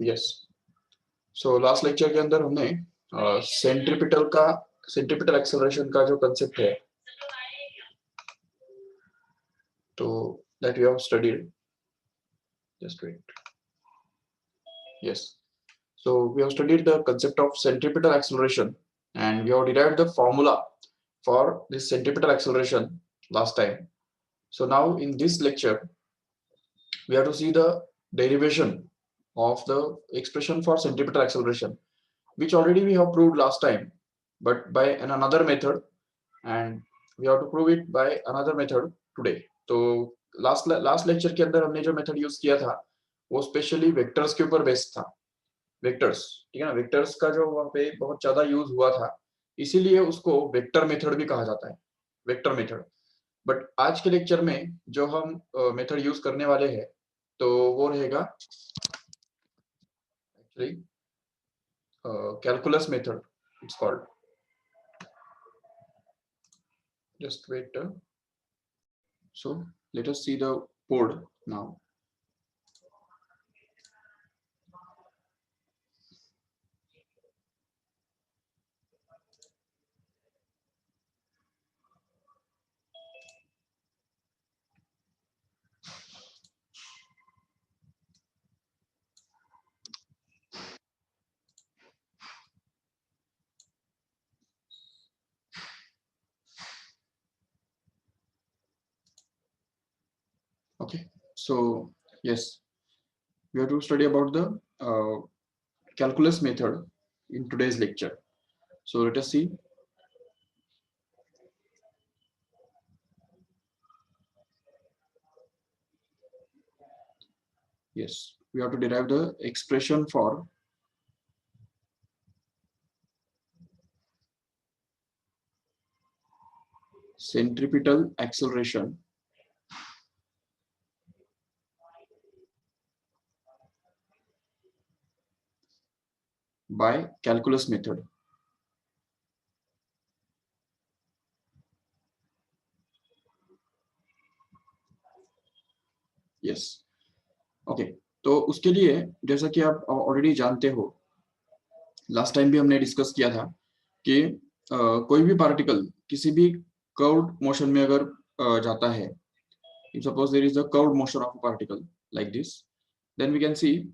Yes, so last lecture के अंदर हमने सेंट्रीपिटल एक्सेलरेशन का जो कंसेप्ट है, तो that we have studied. Just wait. Yes, so we have studied the concept of centripetal acceleration and we have derived the formula for this centripetal acceleration last time. So now in this lecture we have to see the derivation of the expression for centripetal acceleration, which already we have proved last time, but by another method, and we have to prove it by another method today. तो last lecture के अंदर हमने जो method use किया था वो specially vectors के ऊपर बेस्ड था. वेक्टर्स, ठीक है ना, वेक्टर्स का जो वहाँ पे बहुत ज्यादा यूज हुआ था, इसीलिए उसको वेक्टर मेथड भी कहा जाता है, वेक्टर मेथड. बट आज के लेक्चर में जो हम मेथड यूज करने वाले हैं तो वो रहेगा actually calculus method, it's called. Just wait. So let us see the code now. Okay, so yes, we have to study about the calculus method in today's lecture. So let us see. Yes, we have to derive the expression for centripetal acceleration by calculus method. Yes, okay, तो उसके लिए जैसा कि आप already जानते हो, last time भी हमने डिस्कस किया था कि कोई भी पार्टिकल किसी भी कर्व्ड मोशन में अगर जाता है, if suppose there is a curved motion of a particle like this, then we can see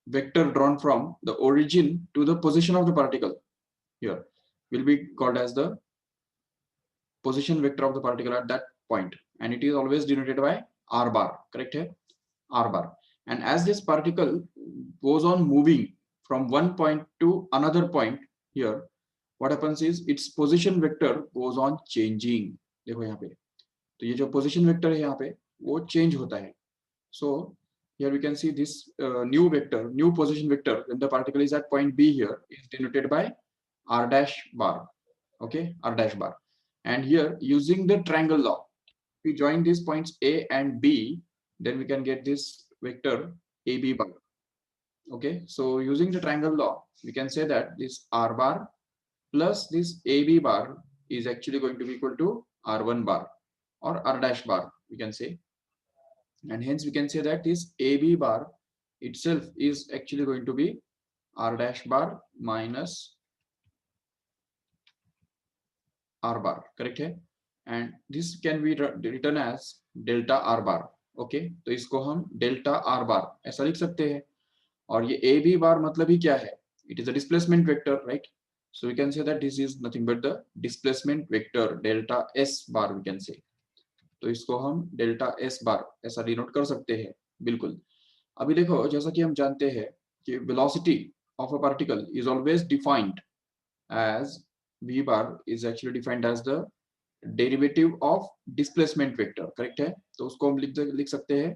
vector drawn from the origin to the position of the particle here will be called as the position vector of the particle at that point, and it is always denoted by r bar, correct hai, r bar. And as this particle goes on moving from one point to another point here, what happens is its position vector goes on changing. देखो यहाँ पे तो ये जो position vector है यहाँ पे वो change होता है. So here we can see this new vector, new position vector when the particle is at point B here is denoted by r dash bar. Okay, r dash bar. And here using the triangle law, if we join these points A and B, then we can get this vector AB bar. Okay, so using the triangle law, we can say that this r bar plus this AB bar is actually going to be equal to r1 bar or r dash bar, we can say. And hence we can say that this AB bar itself is actually going to be r dash bar minus r bar, correct है. And this can be written as delta r bar. Okay, तो इसको हम delta r bar ऐसा लिख सकते हैं. और ये AB bar मतलब ही क्या है? It is a displacement vector, right? So we can say that this is nothing but the displacement vector delta s bar, we can say. तो इसको हम डेल्टा एस बार ऐसा डिनोट कर सकते हैं. बिल्कुल. अभी देखो, जैसा कि हम जानते हैं कि velocity of a particle is always defined as v bar is actually defined as the derivative of displacement vector, correct है. तो उसको हम लिख सकते हैं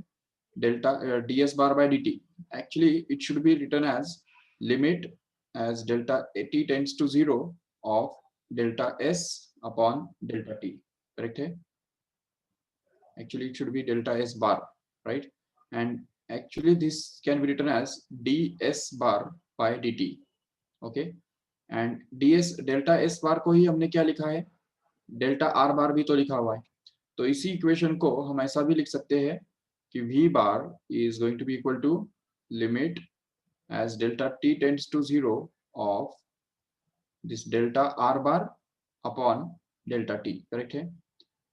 delta ds bar by dt. Actually it should be written as limit as delta t tends to 0 of delta s upon delta t, correct है. Actually it should be delta s bar, right? And actually this can be written as ds bar by dt. Okay, and ds delta s bar को ही हमने क्या लिखा है, delta R बार भी तो लिखा हुआ है. तो इसी इक्वेशन को हम ऐसा भी लिख सकते हैं कि v bar is going to be equal to limit as delta t tends to 0 of this delta r bar upon delta t, correct है?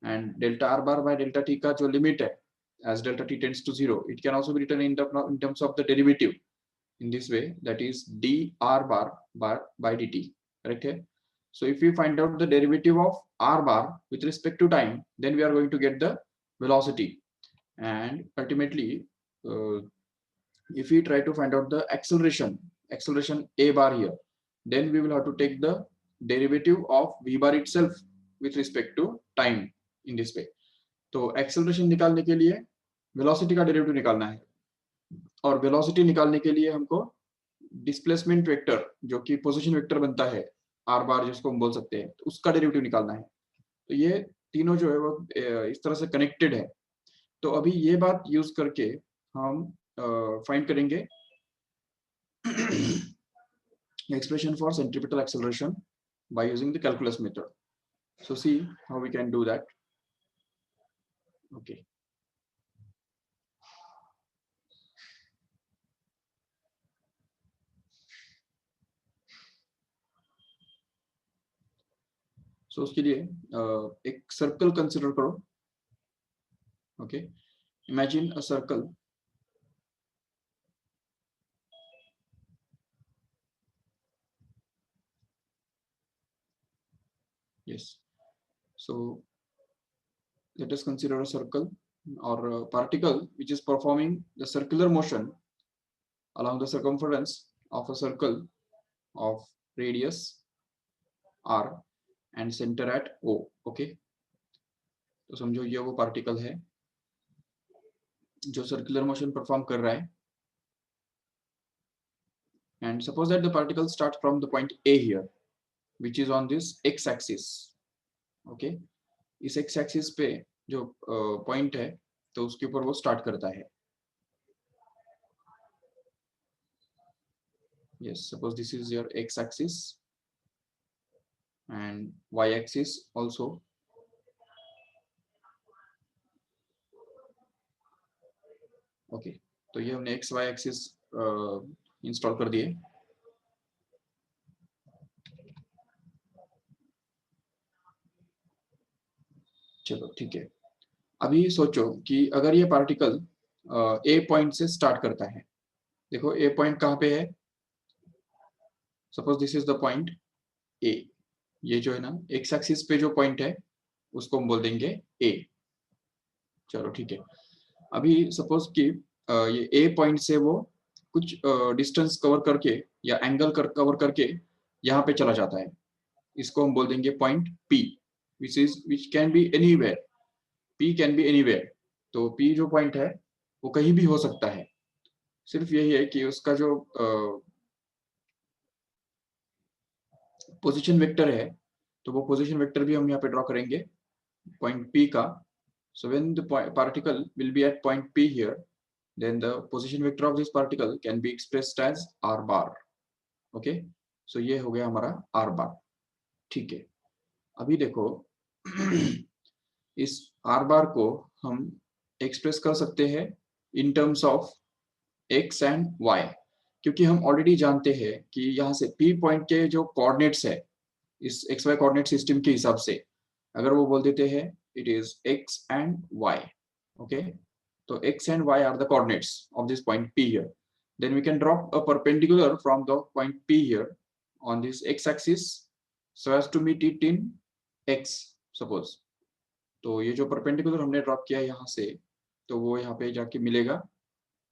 And delta r bar by delta t का जो लिमिट है as delta t tends to 0, it can also be written in terms of the derivative in this way, that is dr bar by dt, correct है? So if we find out the derivative of r bar with respect to time, then we are going to get the velocity. And ultimately, if we try to find out the acceleration a bar here, then we will have to take the derivative of v bar itself with respect to time in this way. तो acceleration निकालने के लिए velocity का derivative निकालना है, और velocity निकालने के लिए हमको displacement vector जो कि position vector बनता है r bar जिसको हम बोल सकते हैं, तो उसका derivative निकालना है. तो ये तीनों जो है वो इस तरह से connected है. तो अभी ये बात यूज करके हम फाइंड करेंगे expression for centripetal acceleration by using the calculus method. So see how we can do that. Okay. So उसके लिए एक सर्कल कंसिडर करो. Okay. Imagine a circle. Yes. So let us consider a circle or a particle which is performing the circular motion along the circumference of a circle of radius r and center at O. Okay. तो समझो ये वो particle है जो circular motion perform कर रहा है. And suppose that the particle starts from the point A here, which is on this x-axis. Okay. इस x-axis पे जो point है, तो उसके ऊपर वो start करता है. Yes, suppose this is your x-axis and y-axis also. Okay, तो ये हमने x y axis इंस्टॉल कर दिए. चलो ठीक है. अभी सोचो कि अगर ये पार्टिकल A पॉइंट से स्टार्ट करता है. देखो A पॉइंट कहाँ पे है? Suppose this is the point A. ये जो है ना x एक्सिस पे जो पॉइंट है उसको हम बोल देंगे A. चलो ठीक है. अभी सपोज कि ये A पॉइंट से वो कुछ डिस्टेंस कवर करके या एंगल कवर करके यहाँ पे चला जाता है. इसको हम बोल देंगे point P, which can be anywhere. P can be anywhere. तो P जो पॉइंट है वो कहीं भी हो सकता है. सिर्फ यही है कि उसका जो पोजीशन वेक्टर है, तो वो पोजीशन वेक्टर भी हम यहाँ पे ड्रॉ करेंगे पॉइंट P का. So when the particle will be at point P here, then the position vector of this particle can be expressed as r bar. Okay, so ये हो गया हमारा r bar. ठीक है. अभी देखो इस r bar को हम एक्सप्रेस कर सकते हैं in terms of x and y, क्योंकि हम ऑलरेडी जानते हैं कि यहाँ से P पॉइंट के जो कोऑर्डिनेट्स है इस xy कोऑर्डिनेट सिस्टम के हिसाब से अगर वो बोल देते हैं it is x and y. Okay, so x and y are the coordinates of this point P here. Then we can drop a perpendicular from the point P here on this x-axis so as to meet it in x. Suppose तो ये जो perpendicular हमने drop किया यहाँ से, तो वो यहाँ पे जाके मिलेगा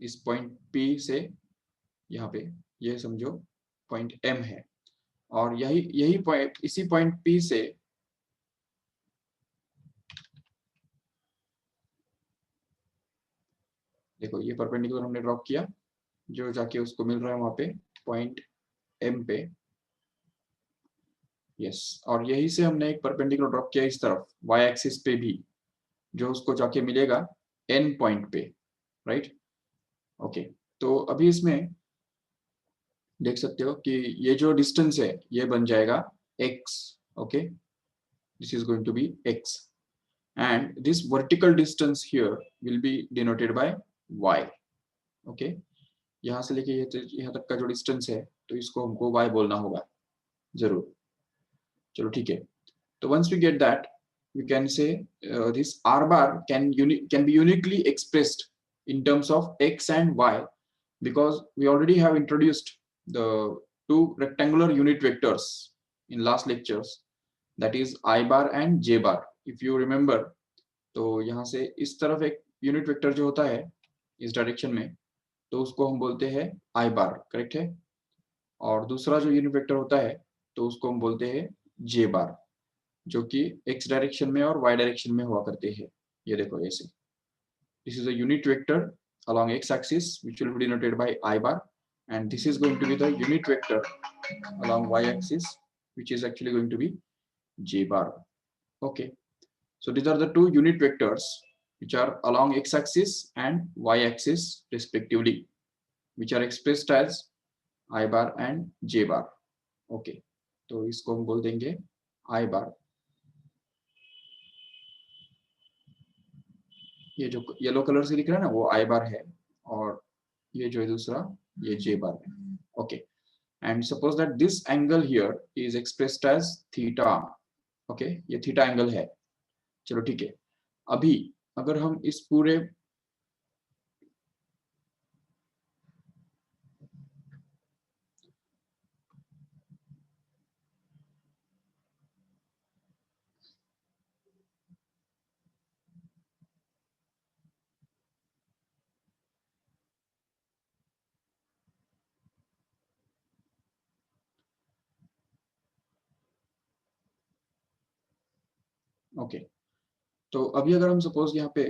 इस पॉइंट P से यहाँ पे. ये समझो पॉइंट M है, और यही पॉइंट इसी पॉइंट P से देखो ये परपेंडिकुलर हमने ड्रॉप किया जो जाके उसको मिल रहा है वहां पे पॉइंट M पे. यस, और यही से हमने एक परपेंडिकुलर ड्रॉप किया इस तरफ y एक्सिस पे भी, जो उसको जाके मिलेगा N पॉइंट पे. राइट. ओके, तो अभी इसमें देख सकते हो कि ये जो डिस्टेंस है ये बन जाएगा x. Okay, this is going to be x and this vertical distance here will be denoted by y. Okay, यहाँ से लेके यहाँ तक का जो डिस्टेंस है तो इसको हमको y बोलना होगा जरूर। चलो ठीक है, तो once we get that we can say this r bar can be uniquely expressed in terms of x and y because we already have introduced the two rectangular unit vectors in last lectures, that is I bar and j bar if you remember। तो यहाँ से इस तरफ एक unit vector जो होता है इस डायरेक्शन में तो उसको हम बोलते हैं I बार, करेक्ट है। और दूसरा जो यूनिट वेक्टर होता है तो उसको हम बोलते हैं J बार, जो कि x डायरेक्शन में और y डायरेक्शन में हुआ करते हैं। ये देखो ऐसे, this is a unit vector along x axis which will be denoted by I bar, and this is going to be the unit vector along y axis which is actually going to be J bar। Okay, so these are the two unit vectors which are along x-axis and y-axis respectively, which are expressed as I bar and j bar। Okay, तो इसको हम बोल देंगे I bar। ये जो yellow colour से दिख रहा है ना वो I bar है, और ये जो है दूसरा ये j bar है। Okay, and suppose that this angle here is expressed as theta। Okay, ये थीटा एंगल है। चलो ठीक है, अभी अगर हम इस पूरे ओके तो अभी अगर हम सपोज यहाँ पे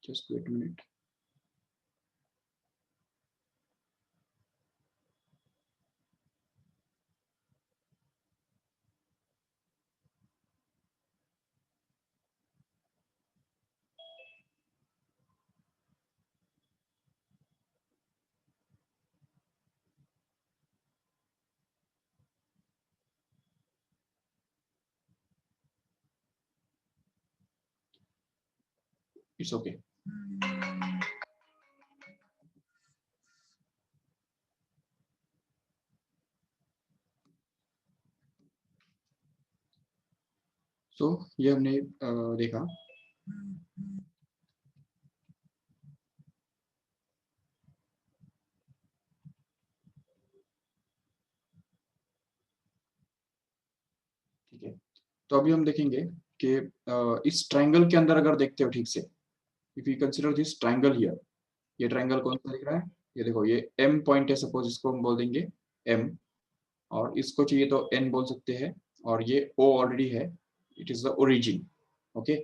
just wait minute, it's okay. तो ये हमने देखा। ठीक है, तो अभी हम देखेंगे कि इस ट्रायंगल के अंदर अगर देखते हो ठीक से, if you consider this triangle here, ये ट्रायंगल कौन सा दिख रहा है, ये देखो ये एम पॉइंट है, सपोज इसको हम बोल देंगे एम, और इसको चाहिए तो एन बोल सकते हैं, और ये ओ ऑलरेडी है, it is the origin. Okay,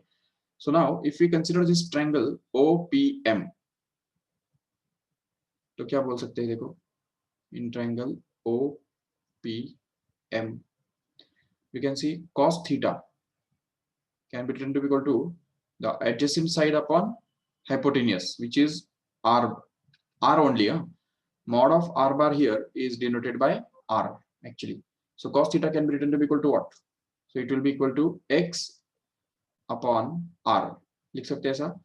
so now if we consider this triangle O P M, तो क्या बोल सकते हैं, देखो in triangle O P M you can see cos theta can be written to be equal to the adjacent side upon hypotenuse, which is r only, mod of r bar here is denoted by r actually। So cos theta can be written to be equal to what, so it will be equal to x upon r, लिख सकते हैं ऐसा।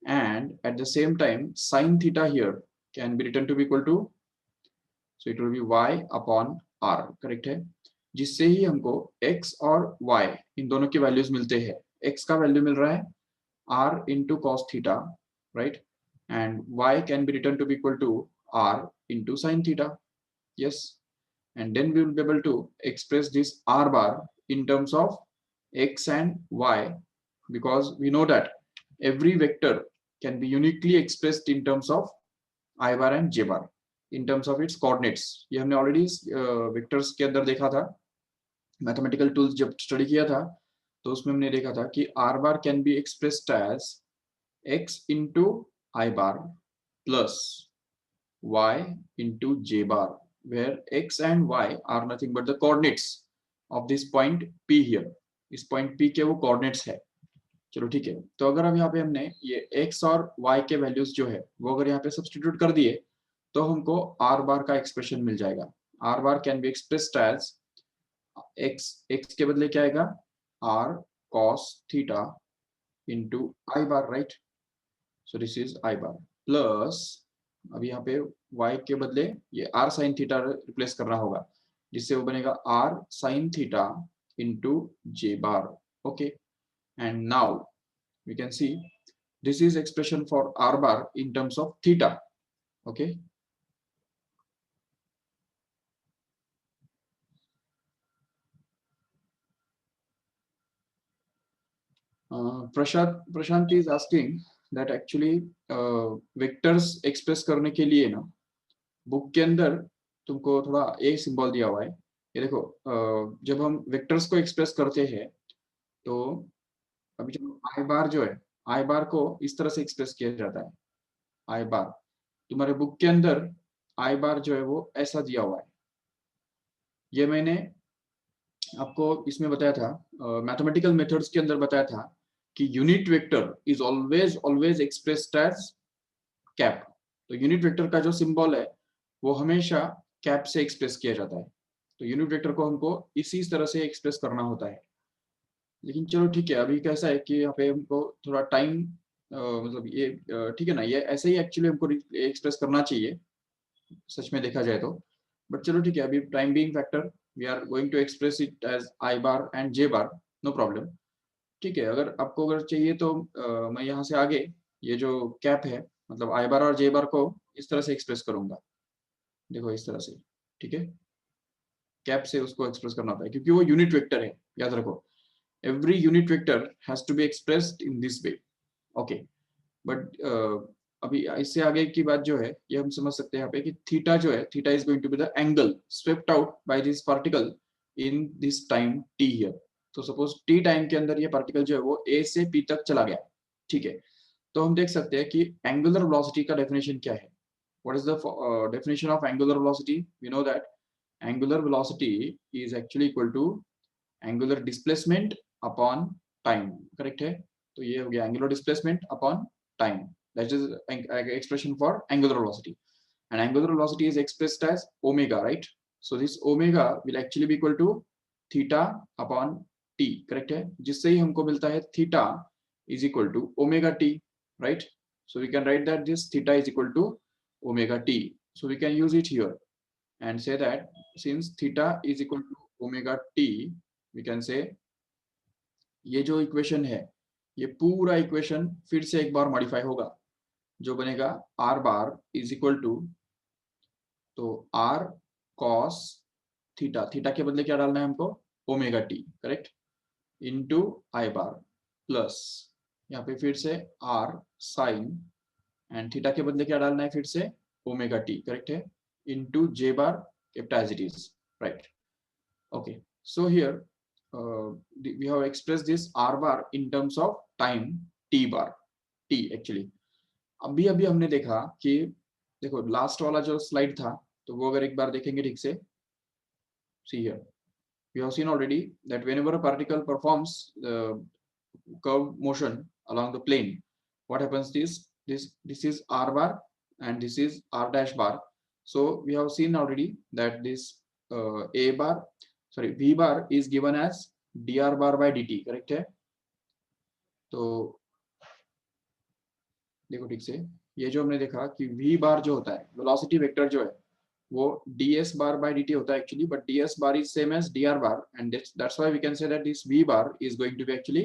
and at the same time sin theta here can be written to be equal to, so it will be y upon r, correct है। जिससे ही हमको x और y इन दोनों की वैल्यूज मिलते हैं। x का वैल्यू मिल रहा है r into cos theta, right, and y can be written to be equal to r into sin theta, yes, and then we will be able to express this r bar in terms of x and y, because we know that every vector can be uniquely expressed in terms of I bar and j bar in terms of its coordinates। ये हमने already vectors के अंदर देखा था, mathematical tools जब study किया था तो उसमें हमने देखा था कि r bar can be expressed as x into I bar plus y into j bar, where x and y are nothing but the coordinates of this point p here। इस पॉइंट p के वो coordinates है। चलो ठीक है, तो अगर अब यहाँ पे हमने ये x और y के वैल्यूज जो है वो अगर यहाँ पे सब्स्टिट्यूट कर दिए तो हमको r बार का एक्सप्रेशन मिल जाएगा। r bar can be expressed as x के बदले क्या आएगा, r cos theta into I bar, right. So this is i bar plus, अब यहाँ पे y के बदले ये r sin थीटा रिप्लेस करना होगा, जिससे वो बनेगा r sin theta into j bar. Okay, and now we can see this is expression for r bar in terms of theta. Okay, Prashant is asking that actually vectors express करने के लिए ना book के अंदर तुमको थोड़ा एक symbol दिया हुआ है. ये देखो, जब हम वेक्टर्स को एक्सप्रेस करते हैं तो अभी जो आई बार जो है, आई बार को इस तरह से एक्सप्रेस किया जाता है. आई बार तुम्हारे बुक के अंदर आई बार जो है वो ऐसा दिया हुआ है. ये मैंने आपको इसमें बताया था, मैथमेटिकल मेथड्स के अंदर बताया था कि unit vector is always always expressed as cap. तो यूनिट वेक्टर का जो सिंबल है वो हमेशा कैप से एक्सप्रेस किया जाता है. तो यूनिट वेक्टर को हमको इसी तरह से एक्सप्रेस करना होता है. लेकिन चलो ठीक है, अभी कैसा है कि यहाँ पे हमको थोड़ा टाइम, मतलब ये ठीक है ना, ये ऐसे ही एक्चुअली हमको एक्सप्रेस करना चाहिए सच में देखा जाए तो. बट चलो ठीक है, अभी time being factor we are going to express it as i bar and j bar, no problem. ठीक है, अगर आपको अगर चाहिए तो मैं यहाँ से आगे ये जो कैप है, मतलब आई बार और जे बार को इस तरह से एक्सप्रेस करूंगा. देखो इस तरह से, ठीक है, कैप से उसको एक्सप्रेस करना होता है क्योंकि वो यूनिट वेक्टर है. याद रखो, every unit vector has to be expressed in this way. Okay, but अभी इससे आगे की बात जो है ये हम समझ सकते हैं यहाँ पे कि थीटा जो है, theta is going to be the angle swept out by this particle in this time t here. तो सपोज टी टाइम के अंदर ये पार्टिकल जो है वो ए से पी तक चला गया. ठीक है, तो हम देख सकते हैं कि एंगुलर वेलोसिटी का डेफिनेशन क्या है. What is the definition of angular velocity? We know that angular velocity is actually equal to angular displacement upon time. Correct है, तो ये हो गया angular displacement upon time. That is expression for angular velocity, and angular velocity is expressed as omega, right? So this omega will actually be equal to theta upon t. Correct है, जिससे ही हमको मिलता है theta is equal to omega t, right? So we can write that this theta is equal to omega t. So we can use it here and say that since theta is equal to omega t, we can say ये जो equation है ये पूरा equation फिर से एक बार modify होगा, जो बनेगा r bar is equal to, तो आर कॉस थीटा, थीटा के बदले क्या डालना है हमको, omega T. Correct, into i bar plus यहाँ पे फिर से आर साइन, एंड थीटा के बदले क्या डालना है फिर से ओमेगा टी. करेक्ट है, into J bar kept as it is, right? Okay, so here we have expressed this r bar in terms of time t bar, t actually. अभी अभी हमने देखा कि देखो लास्ट वाला जो स्लाइड था, तो वो अगर एक बार देखेंगे ठीक से, see here we have seen already that whenever a particle performs the curve motion along the plane, what happens is this is r bar and this is r dash bar. So we have seen already that this a bar, sorry, v bar is given as dr bar by dt. Correct है, तो देखो ठीक से, ये जो हमने देखा कि v बार जो होता है वेलोसिटी वेक्टर जो है वो ds bar by dt होता है actually, but ds bar is same as dr bar, and that's why we can say that this v bar is going to be actually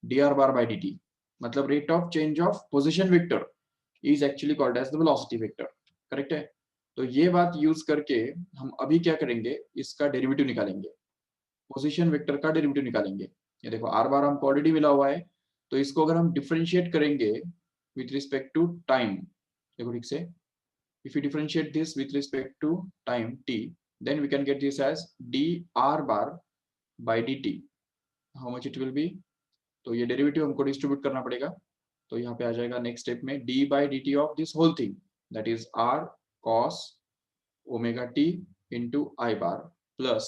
dr bar by dt. मतलब rate of change of position vector is actually called as the velocity vector. Correct है, तो ये बात use करके हम अभी क्या करेंगे, इसका डेरिवेटिव निकालेंगे, पोजीशन वेक्टर का डेरिवेटिव निकालेंगे. ये देखो आर बार हमको ऑलरेडी मिला हुआ है, तो इसको अगर हम डिफरेंशिएट करेंगे विथ रिस्पेक्ट टू टाइम, देखो ठीक से, if we differentiate this with respect to time t, then we can get this as dr bar by dt. How much it will be? तो ये डेरिवेटिव हमको डिस्ट्रीब्यूट करना पड़ेगा, तो यहाँ पे आ जाएगा नेक्स्ट स्टेप में d by dt of this whole thing, that is r cos omega t into I bar plus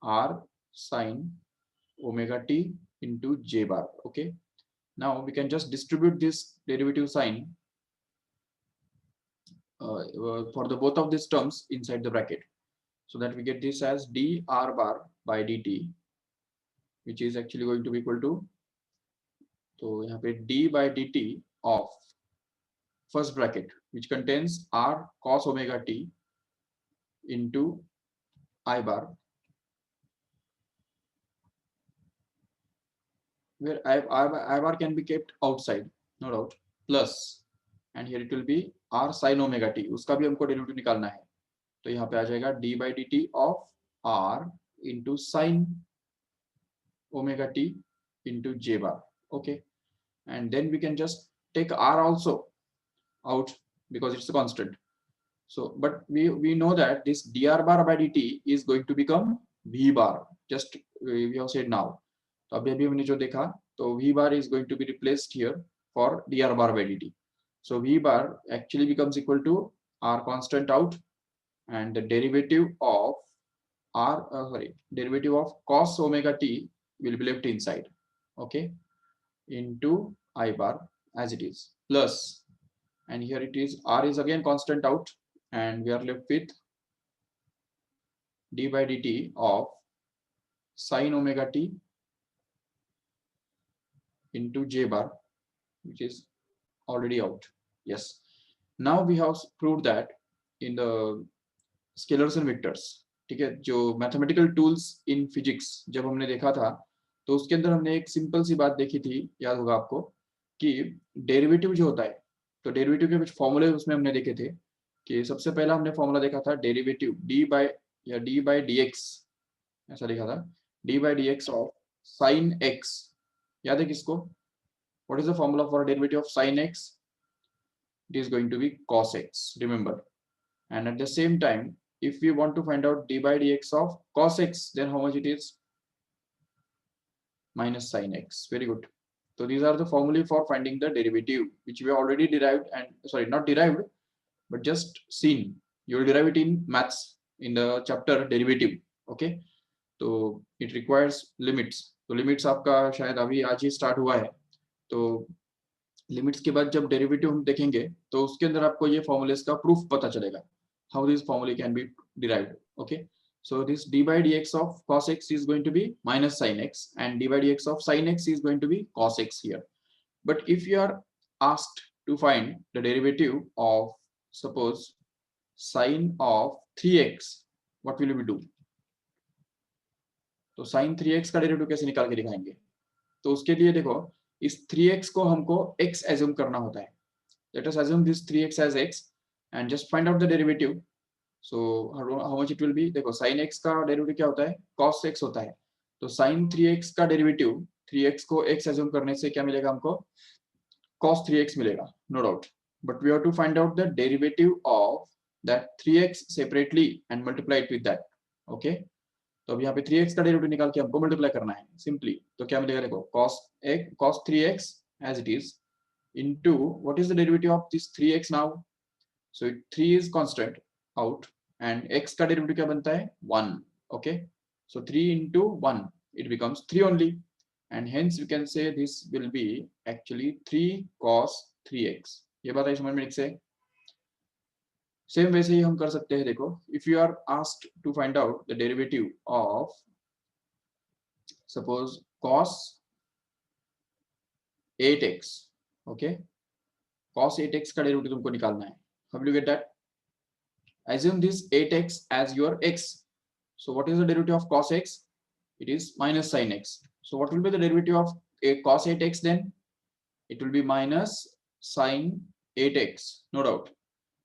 r sin omega t into j bar. Okay, now we can just distribute this derivative sign for the both of these terms inside the bracket, so that we get this as dr bar by dt, which is actually going to be equal to, तो यहाँ पे d by dt of first bracket which contains r cos omega t into I bar, where I bar can be kept outside, no doubt, plus, and here it will be r sin omega t, उसका भी हमको derivative निकालना है, तो यहाँ पे आ जाएगा d by dt of r into sin omega t into j bar. Okay, and then we can just take r also out because it's a constant. So but we know that this dr bar by dt is going to become v bar, just we have said now. तो अभी अभी हमने जो देखा, तो v bar is going to be replaced here for dr bar by dt. So v bar actually becomes equal to r constant out and the derivative of derivative of cos omega t will be left inside. Okay, into I bar as it is, plus, and here it is r is again constant out, and we are left with d by dt of sin omega t into j bar, which is already out. Yes, now we have proved that in the scalars and vectors, ठीक है, जो mathematical tools in physics जब हमने देखा था, तो उसके अंदर हमने एक सिंपल सी बात देखी थी, याद होगा आपको, कि डेरिवेटिव जो होता है, तो डेरिवेटिव के कुछ फॉर्मूले उसमें हमने देखे थे, कि सबसे पहला हमने फॉर्मूला देखा था derivative d by d x, ऐसा लिखा था, d by d x of sine x, याद है किसको? What is the formula for derivative of sine x? It is going to be cos x, remember. And at the same time, if we want to find out d by dx of cos x, then how much it is? Minus sin x. Very good. So these are the formulae for finding the derivative, which we already derived, and sorry, not derived, but just seen. You will derive it in maths in the chapter derivative. Okay, so it requires limits. तो limits आपका शायद अभी आज ही start हुआ है, तो limits के बाद जब डेरिवेटिव हम देखेंगे, तो उसके अंदर आपको ये फॉर्मूलेस का प्रूफ पता चलेगा, how this formula can be derived. Okay, so this d by dx of cos x is going to be minus sin x, and d by dx of sin x is going to be cos x here. But if you are asked to find the derivative of, suppose, sin of 3x, what will we do? तो sin 3x का derivative कैसे निकाल के दिखाएंगे? तो उसके लिए देखो, इस 3x को हमको x assume करना होता है. Let us assume this 3x as x and just find out the derivative. So how much it will be? देखो sin x का डेरिवेटिव क्या होता है? cos x होता है. तो sin 3x का डेरिवेटिव, 3x को x assume करने से क्या मिलेगा हमको? cos 3x मिलेगा, no doubt. But we have to find out the derivative of that 3x separately and multiply it with that. Okay, तो अब यहाँ पे 3x का डेरिवेटिव निकाल के हमको मल्टीप्लाई करना है सिंपली. तो क्या मिलेगा? देखो, cos 3x as it is into what is the derivative of this 3x now? So 3 is constant out and x का डेरिवेटिव क्या बनता है? 1. Okay, so 3 into 1, it becomes 3 only, and hence we can say this will be actually 3 cos 3x. ये बात आई समझ में? से same वैसे ही हम कर सकते हैं. देखो, if you are asked to find out the derivative of, suppose, cos 8x, okay, cos 8x का डेरिवेटिव तुमको निकालना है. How will you get that? Assume this 8x as your x. So what is the derivative of cos x? It is minus sin x. So what will be the derivative of cos 8x then? It will be minus sin 8x, no doubt.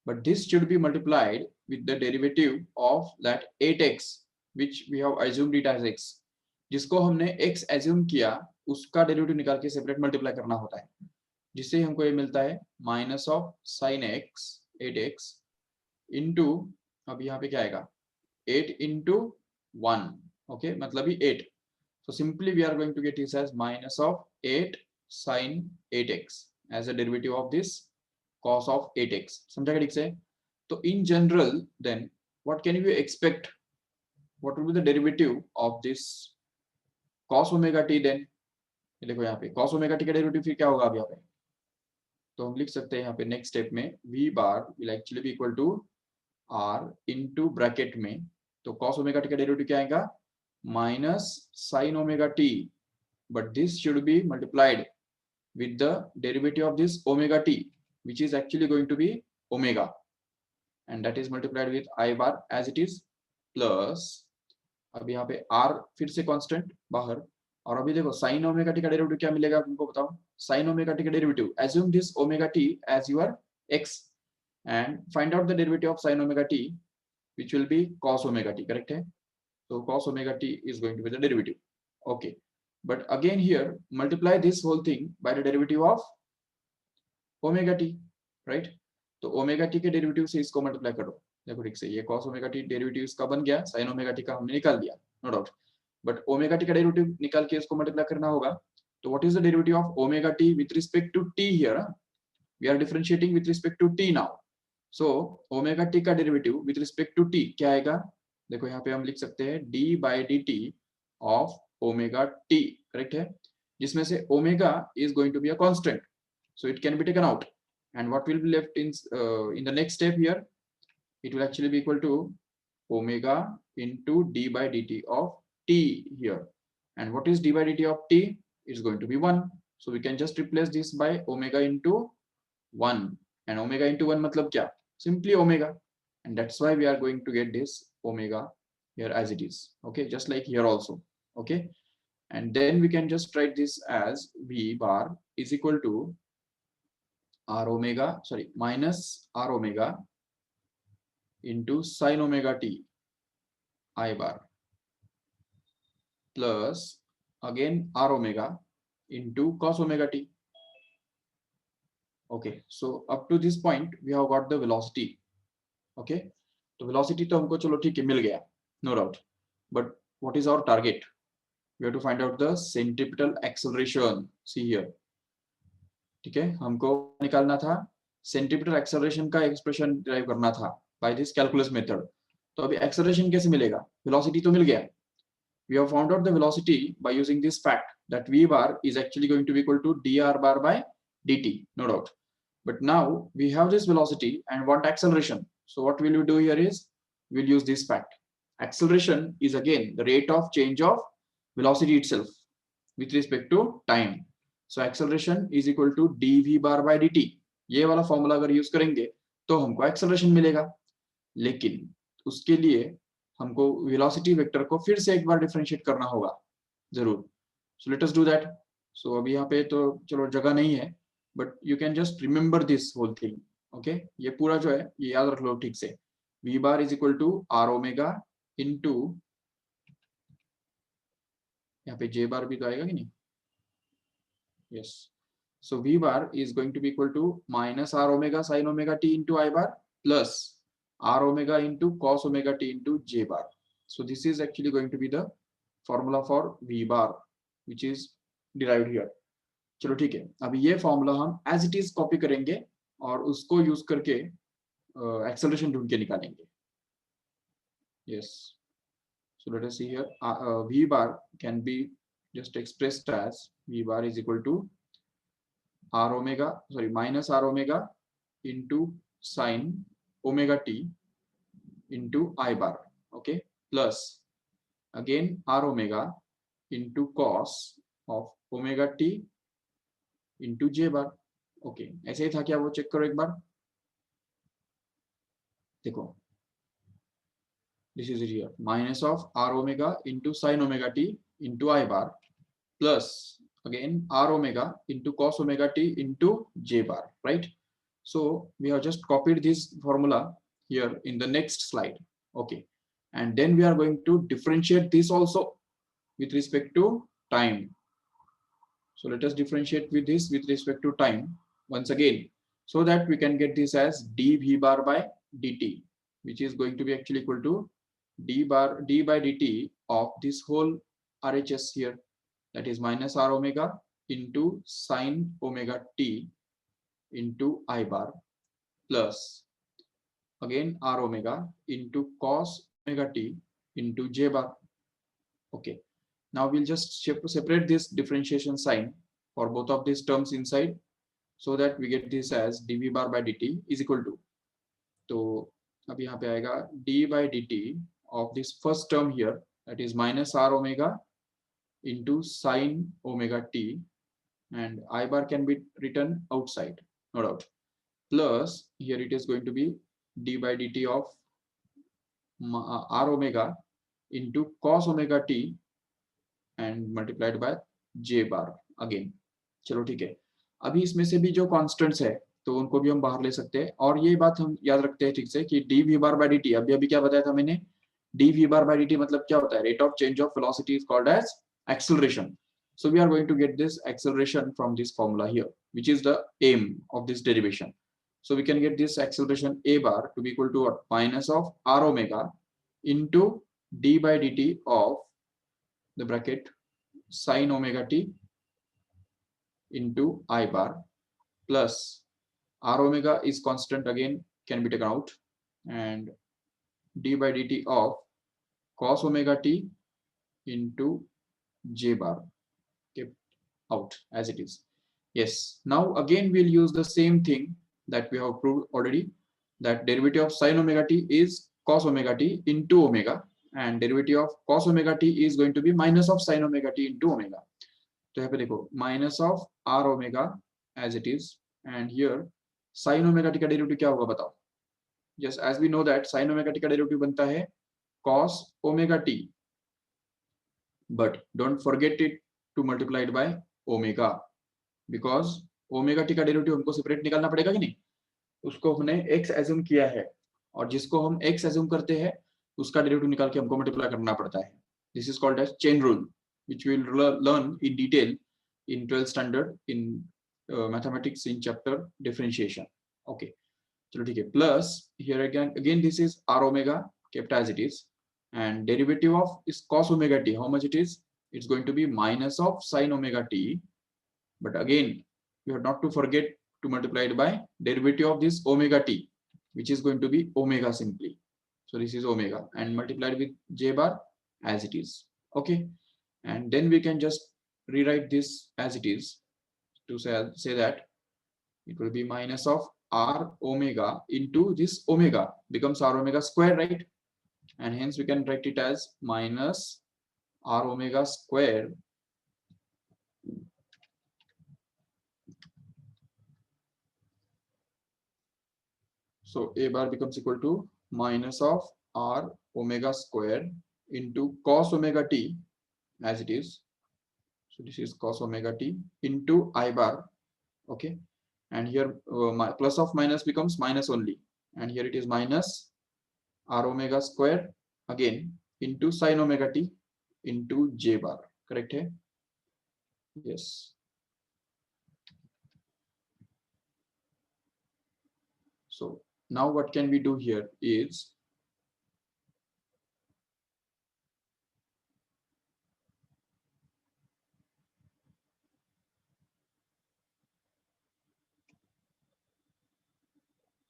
But this should be multiplied with the derivative of that 8x, which we have assumed it as x. जिसको हमने x assume किया, उसका derivative निकाल के separate multiply करना होता है, जिससे हमको ये मिलता है minus of sin x 8x into, अब यहाँ पे क्या आएगा? 8 into 1. Okay, मतलब ही 8. So simply we are going to get this as minus of 8 sin 8x as a derivative of this cos of 8x. समझा ठीक से? तो in general then what can you expect? What will be the derivative of this cos omega t then? देखो यहाँ पे cos omega t का derivative फिर क्या होगा अब यहाँ पे? तो हम लिख सकते हैं यहाँ पे नेक्स्ट स्टेप में v bar will actually be equal to r into bracket में, तो cos omega t का डेरिवेटिव क्या आएगा? minus sin omega t, but this should be multiplied with the derivative of this omega t. which is actually going to be omega, and that is multiplied with I bar as it is, plus अब यहाँ पे r फिर से constant बाहर, और अभी देखो sin omega T का डेरिवेटिव क्या मिलेगा तुमको बताओ, sin ओमेगा टी का derivative, assume this omega t as your x and find out the derivative of sin omega t, which will be cos omega t, correct है? So cos omega t is going to be the derivative. Okay, but again here multiply this whole thing by the derivative of omega t, right? तो omega T के derivative से इसको multiply करो, देखो ठीक से ये cos ओमेगा टी डेरिवेटिव इसका बन गया, sin ओमेगा टी का हमने निकाल दिया, no doubt, but omega T का डेरिवेटिव निकाल के इसको मल्टीप्लाई करना होगा. तो what is the derivative of omega T with respect to T here? We are differentiating with respect to T now. So omega T का derivative with respect to T क्या आएगा? देखो यहाँ पे हम लिख सकते हैं D by D T of omega T, correct है, जिसमें से omega is going to be a constant, so it can be taken out, and what will be left in the next step here, it will actually be equal to omega into d by dt of t here, and what is d by dt of t? It's going to be 1, so we can just replace this by omega into 1, and omega into 1 matlab kya? Simply omega, and that's why we are going to get this omega here as it is. Okay, just like here also. Okay, and then we can just write this as v bar is equal to r omega, sorry, minus r omega into sin omega t I bar plus again r omega into cos omega t. Okay, so up to this point we have got the velocity. Okay, तो velocity तो हमको चलो ठीक है मिल गया, no doubt, but what is our target? We have to find out the centripetal acceleration. See here, ठीक है, हमको निकालना था सेंट्रीपिटल एक्सेलरेशन का एक्सप्रेशन डिराइव करना था बाय दिस कैलकुलस मेथड. तो अभी एक्सेलरेशन कैसे मिलेगा? वेलोसिटी तो मिल गया, we have found out the velocity by using this fact that v bar is actually going to be equal to dr bar by dt, no doubt, but now we have this velocity and want acceleration. So what will we do here is we'll use this fact. Acceleration is again the rate of change of velocity itself with respect to time. So acceleration is equal to dv bar by dt. ये वाला formula अगर use करेंगे तो हमको acceleration मिलेगा, लेकिन उसके लिए हमको वेलोसिटी वेक्टर को फिर से एक बार डिफरेंशिएट करना होगा जरूर. So let us do that. So अभी यहाँ पे तो चलो जगह नहीं है, but you can just remember this whole thing. Okay, ये पूरा जो है ये याद रख लो ठीक से. v bar is equal to r omega into, यहाँ पे j बार भी तो आएगा कि नहीं? Yes. So v bar is going to be equal to minus r omega sin omega t into I bar plus r omega into cos omega t into j bar. So this is actually going to be the formula for v bar which is derived here. चलो ठीक है, अभी ये formula हम as it is copy करेंगे और उसको use करके एक्सेलरेशन ढूंढ के निकालेंगे. Yes. So let us see here. V bar can be just expressed as v bar is equal to r omega, sorry, minus r omega into sin omega t into I bar, okay, plus again r omega into cos of omega t into j bar. okay, ऐसे ही था क्या? वो check करो एक बार, देखो this is it here, minus of r omega into sin omega t into I bar plus again r omega into cos omega t into j bar, right? So we have just copied this formula here in the next slide. Okay, and then we are going to differentiate this also with respect to time. So let us differentiate with this with respect to time once again, so that we can get this as dv bar by dt, which is going to be actually equal to d by dt of this whole RHS here, that is minus r omega into sin omega t into I bar plus again r omega into cos omega t into j bar. Okay, now we'll just separate this differentiation sign for both of these terms inside, so that we get this as dv bar by dt is equal to, तो अब यहाँ पे आएगा d by dt of this first term here, that is minus r omega into sin omega t, and I bar can be written outside, no doubt, plus here it is going to be d by dt of r omega into cos omega t and multiplied by j bar again. चलो ठीक है, अभी इसमें से भी जो constants है तो उनको भी हम बाहर ले सकते हैं, और ये बात हम याद रखते हैं ठीक से कि d v bar by d t, अभी अभी क्या बताया था मैंने, d v bar by d t मतलब क्या होता है, rate of change of velocity is called as acceleration. So we are going to get this acceleration from this formula here, which is the aim of this derivation. So we can get this acceleration a bar to be equal to what? Minus of r omega into d by dt of the bracket sin omega t into I bar plus r omega is constant again, can be taken out, and d by dt of cos omega t into j bar kept out as it is. Yes, now again we'll use the same thing that we have proved already, that derivative of sin omega t is cos omega t into omega, and derivative of cos omega t is going to be minus of sin omega t into omega. तो यहाँ पे देखो minus of r omega as it is, and here sin omega t का derivative क्या होगा बताओ. Yes, as we know that sin omega t का derivative बनता है cos omega t, but don't forget it to multiply it by omega, because omega t का derivative हमको separate निकालना पड़ेगा कि नहीं, उसको हमने x एज्यूम किया है, और जिसको हम x एज्यूम करते हैं उसका डेरिवेटिव निकाल के हमको मल्टीप्लाई करना पड़ता है. This is called as chain rule, which we will learn in detail in 12th standard in mathematics in chapter differentiation. Okay, चलो ठीक है, plus here again this is r omega kept as it is, and derivative of is cos omega t, how much it is, it's going to be minus of sin omega t, but again you have not to forget to multiply it by derivative of this omega t, which is going to be omega simply. So this is omega and multiplied with j bar as it is. Okay, and then we can just rewrite this as it is to say that it will be minus of r omega into this omega becomes r omega square, right, and hence we can write it as minus r omega square so a bar becomes equal to minus of r omega square into cos omega t as it is. So this is cos omega t into I bar. Okay, and here my plus of minus becomes minus only, and here it is minus r omega square again into sin omega t into j bar. Correct hai? Yes. So now what can we do here is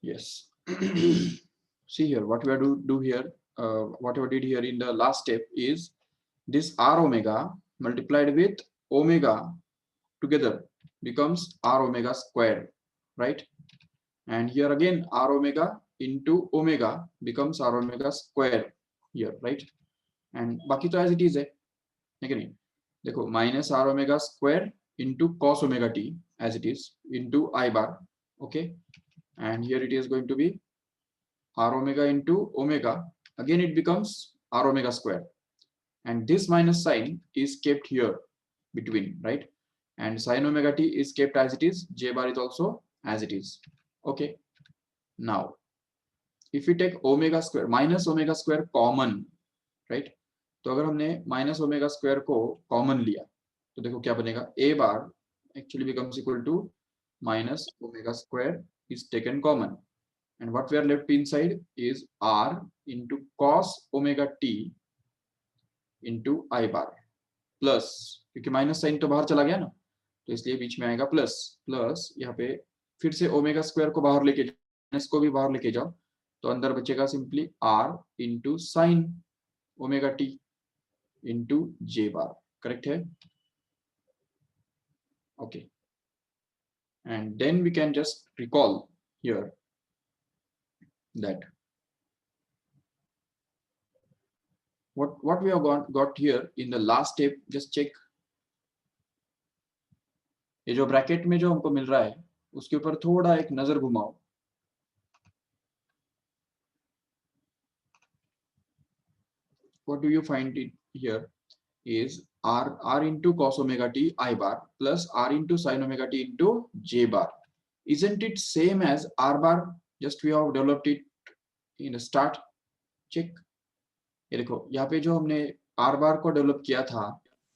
yes. See here what we are do here, whatever did here in the last step is this r omega multiplied with omega together becomes r omega square, right, and here again r omega into omega becomes r omega square here, right, and बाकी तो as it is है कि नहीं, देखो minus r omega square into cos omega t as it is into I bar. Okay, and here it is going to be r omega into omega, again it becomes r omega square, and this minus sign is kept here between, right, and sin omega t is kept as it is, j bar is also as it is. Okay, now if we take omega square minus omega square common, right, तो अगर हमने minus omega square को common लिया तो देखो क्या बनेगा, a bar actually becomes equal to minus omega square is taken common, and what we are left inside is r into cos omega t into I bar plus, क्योंकि minus sign तो बाहर चला गया ना तो इसलिए बीच में आएगा प्लस, प्लस यहाँ पे फिर से ओमेगा स्क्वायर को बाहर लेके जाओ, माइनस को भी बाहर लेके जाओ तो अंदर बचेगा simply r into sin omega t into j bar. Correct है? Okay, and then we can just recall here that what we have got here in the last step. Just check ये जो ब्रैकेट में जो हमको मिल रहा है उसके ऊपर थोड़ा एक नजर घुमाओ what do you find it here is r into cos omega t I bar plus r into sin omega t into j bar. Isn't it same as r bar? Just we have developed it in a start. Check. ये देखो यहाँ पे जो हमने r bar को develop किया था,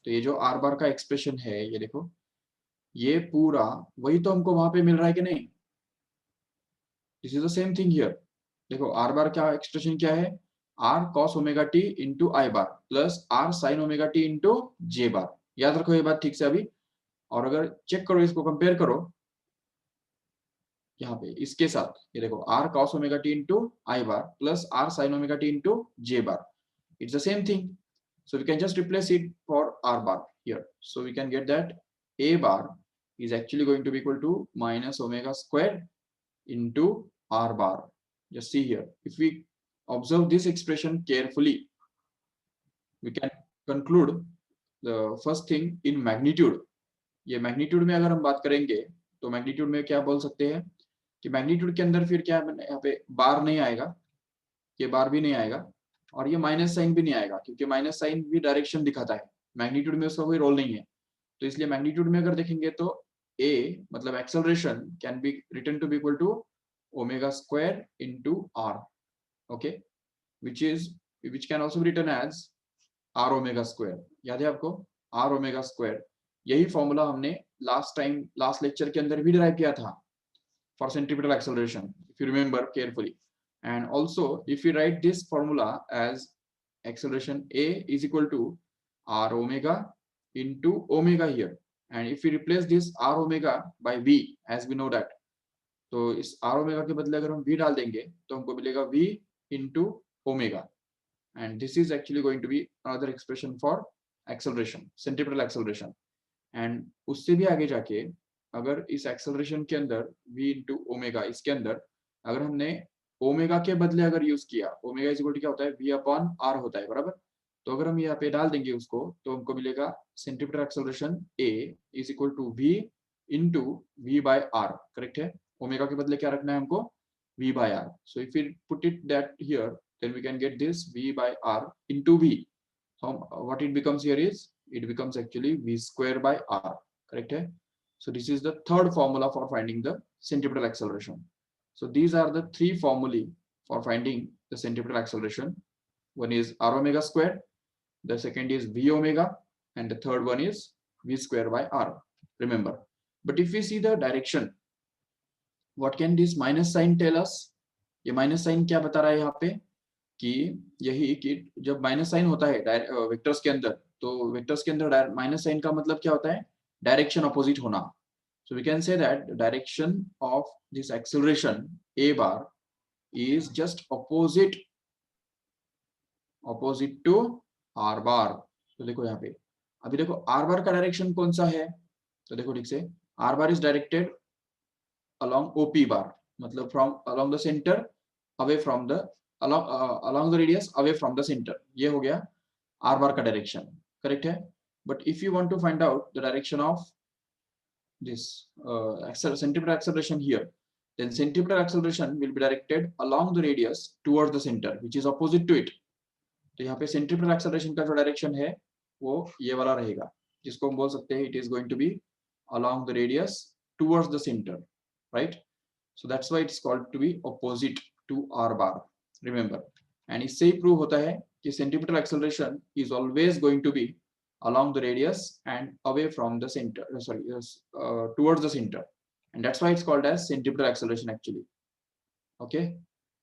तो ये जो r bar का एक्सप्रेशन है, ये देखो ये पूरा वही तो हमको वहां पे मिल रहा है कि नहीं? This is the same thing here. देखो आर बार क्या एक्सप्रेशन क्या है? R cos omega T into I bar plus are sine omega T into J bar. याद रखो ये बात ठीक से अभी. और अगर चेक करो, इसको कंपेयर करो यहाँ पे इसके साथ, ये देखो r cos omega T into I bar plus are sine omega T into J bar. It's the same thing. So we can just replace it for r bar here. So we can get that a bar is actually going to be equal to minus omega square into r bar. Just see here. If we observe this expression carefully, we can conclude the first thing in magnitude. ये magnitude में अगर हम बात करेंगे तो magnitude में क्या बोल सकते हैं कि magnitude के अंदर फिर क्या यहाँ पे बार नहीं आएगा, ये बार भी नहीं आएगा और ये माइनस साइन भी नहीं आएगा, क्योंकि माइनस साइन भी डायरेक्शन दिखाता है. मैग्नीट्यूड में उसका कोई रोल नहीं है. तो इसलिए मैग्नीट्यूड में अगर देखेंगे तो a मतलब acceleration can be written to be equal to omega square into r. ओके, which can also be written as r omega square. याद है आपको r ओमेगा स्क्वायर? यही फॉर्मूला हमने लास्ट लेक्चर के अंदर भी डिराइव किया था for centripetal acceleration, if you remember carefully. And also if we write this formula as acceleration a is equal to r omega into omega here, and if we replace this r omega by v, as we know that, तो इस r omega के बदले अगर हम v डाल देंगे तो हमको मिलेगा v into omega, and this is actually going to be another expression for acceleration, centripetal acceleration. And उससे भी आगे जाके अगर इस एक्सेलरेशन के अंदर v इंटू ओमेगा, इसके अंदर अगर हमने ओमेगा के बदले अगर यूज किया, ओमेगा इज इक्वल टू क्या होता है? v अपॉन r होता है, बराबर. तो अगर हम यहाँ पे डाल देंगे उसको तो हमको मिलेगा centripetal acceleration a is equal to v into v by r. Correct है? ओमेगा के बदले क्या रखना है हमको? v by r. So if we put it that here, then we can get this v by r into v. What it becomes here is, it becomes actually v square by r. Correct है? So this is the third formula for finding the centripetal acceleration. So these are the three formulae for finding the centripetal acceleration. One is r omega square, the second is v omega, and the third one is v square by r. Remember. But if we see the direction, what can this minus sign tell us? ये minus sign क्या बता रहा है यहाँ पे? कि यही कि जब माइनस साइन होता है वेक्टर्स के अंदर, तो वेक्टर्स के अंदर माइनस साइन का मतलब क्या होता है? डायरेक्शन अपोजिट होना. So we can say that direction of this acceleration a bar is just opposite to r bar. तो देखो यहाँ पे अभी देखो r बार का डायरेक्शन कौन सा है? तो देखो ठीक से, r bar is directed along OP bar, मतलब from along the center away from the along the radius away from the center. ये हो गया r bar का डायरेक्शन. करेक्ट है? But if you want to find out the direction of this centripetal acceleration here, then centripetal acceleration will be directed along the radius towards the center, which is opposite to it. तो यहाँ पे centripetal acceleration का जो direction है वो ये वाला रहेगा, जिसको हम बोल सकते हैं it is going to be along the radius towards the center, right? So that's why it's called to be opposite to r bar. Remember. And इससे ही prove होता है कि centripetal acceleration is always going to be along the radius and away from the center, towards the center, and that's why it's called as centripetal acceleration actually. Okay,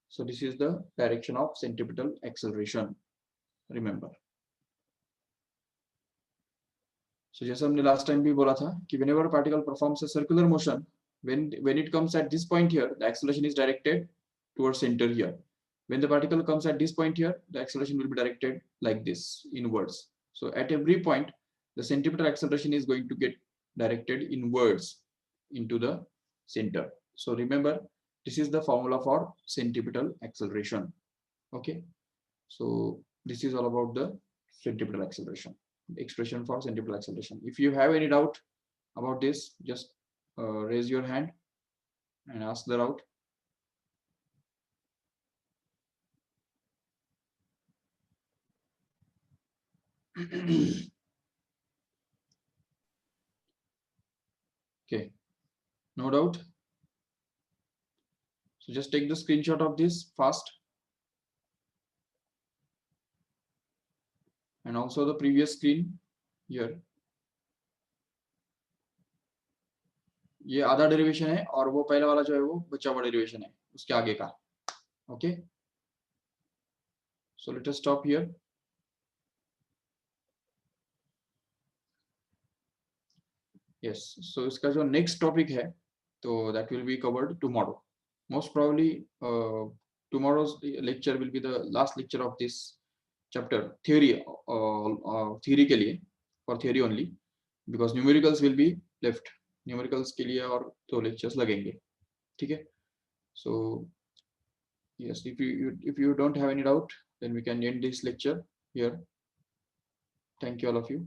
so this is the direction of centripetal acceleration. Remember. So जैसे हमने last time भी बोला था कि whenever a particle performs a circular motion, when it comes at this point here, the acceleration is directed towards center here. When the particle comes at this point here, the acceleration will be directed like this, inwards. So at every point, the centripetal acceleration is going to get directed inwards into the center. So remember, this is the formula for centripetal acceleration. Okay, so this is all about the centripetal acceleration, expression for centripetal acceleration. If you have any doubt about this, just raise your hand and ask the doubt. Okay, no doubt. So just take the screenshot of this fast, and also the previous screen here. ये आधा derivation है और वो पहला वाला जो है वो बचा हुआ डेरिवेशन है उसके आगे का. Okay, so let us stop here. Yes, so इसका जो next topic है तो that will be covered tomorrow. Most probably tomorrow's lecture will be the last lecture of this chapter theory, theory के लिए, for theory only, because numericals will be left. Numericals के लिए और तो lectures लगेंगे. ठीक है. So yes, if you don't have any doubt, then we can end this lecture here. Thank you all of you.